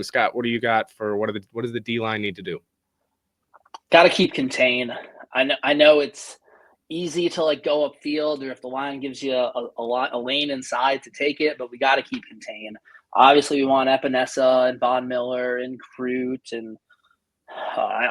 Scott, what do you got for what does the D-line need to do? Got to keep contained. I know it's easy to like go upfield, or if the line gives you a lane inside to take it, but we got to keep contained. Obviously, we want Epinesa and Von Miller and Crute and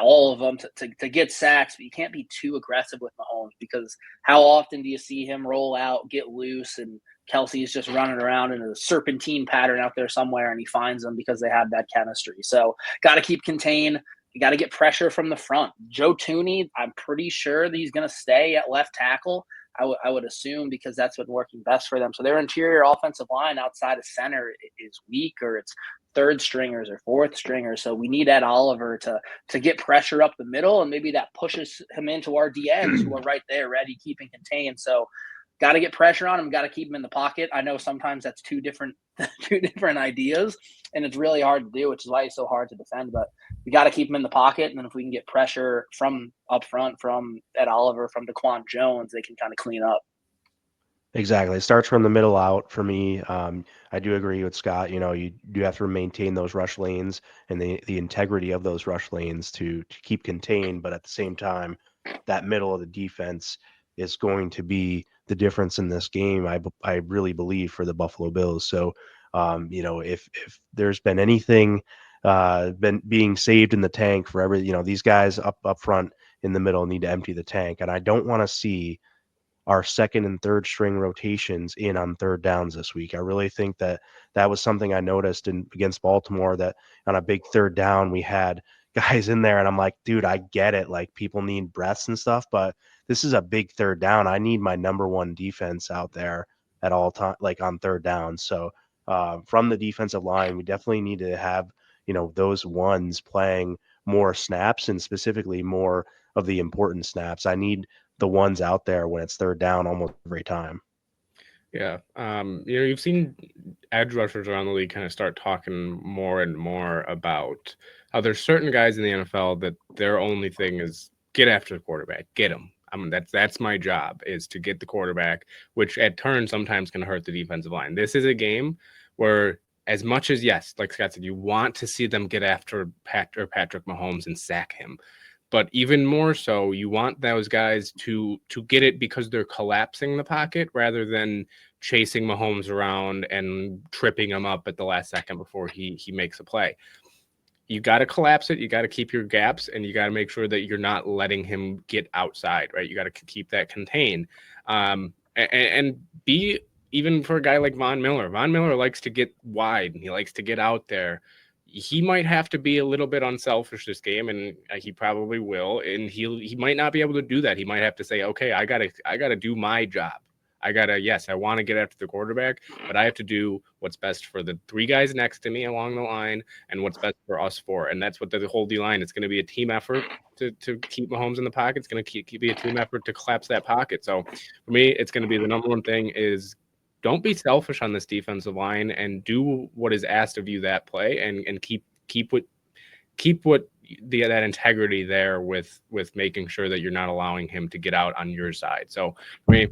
all of them to get sacks, but you can't be too aggressive with Mahomes, because how often do you see him roll out, get loose, and Kelsey's just running around in a serpentine pattern out there somewhere, and he finds them because they have that chemistry. So got to keep contained. You got to get pressure from the front. Joe Tooney, I'm pretty sure that he's going to stay at left tackle. I would assume, because that's been working best for them. So their interior offensive line outside of center is weak, or it's third stringers or fourth stringers. So we need Ed Oliver to get pressure up the middle, and maybe that pushes him into our DNs who are right there ready, keeping contained. So got to get pressure on him, got to keep him in the pocket. I know sometimes that's two different ideas, and it's really hard to do, which is why he's so hard to defend. But we got to keep him in the pocket, and then if we can get pressure from up front, from Ed Oliver, from Daquan Jones, they can kind of clean up. Exactly. It starts from the middle out for me. I do agree with Scott. You do have to maintain those rush lanes and the integrity of those rush lanes to keep contained, but at the same time, that middle of the defense is going to be the difference in this game. I really believe, for the Buffalo Bills. So, if there's been anything been being saved in the tank for these guys up front in the middle need to empty the tank, and I don't want to see our second and third string rotations in on third downs this week. I really think that was something I noticed against Baltimore, that on a big third down, we had guys in there, and I'm like, dude, I get it. Like, people need breaths and stuff, but this is a big third down. I need my number one defense out there at all time, like on third down. So from the defensive line, we definitely need to have, those ones playing more snaps, and specifically more of the important snaps. I need the ones out there when it's third down almost every time. Yeah. You've seen edge rushers around the league kind of start talking more and more about how there's certain guys in the NFL that their only thing is get after the quarterback, get him. I mean, that's my job, is to get the quarterback, which at turns sometimes can hurt the defensive line. This is a game where, as much as, yes, like Scott said, you want to see them get after Patrick Mahomes and sack him, but even more so, you want those guys to get it because they're collapsing the pocket rather than chasing Mahomes around and tripping him up at the last second before he makes a play. You got to collapse it. You got to keep your gaps, and you got to make sure that you're not letting him get outside, right? You got to keep that contained. And be, even for a guy like Von Miller. Von Miller likes to get wide, and he likes to get out there. He might have to be a little bit unselfish this game, and he probably will. And he might not be able to do that. He might have to say, okay, I gotta do my job. I want to get after the quarterback, but I have to do what's best for the three guys next to me along the line, and what's best for us four. And that's what the whole D-line. It's going to be a team effort to keep Mahomes in the pocket. It's going to be a team effort to collapse that pocket. So for me, it's going to be the number one thing is, don't be selfish on this defensive line, and do what is asked of you that play, and keep that integrity there with making sure that you're not allowing him to get out on your side. So for me,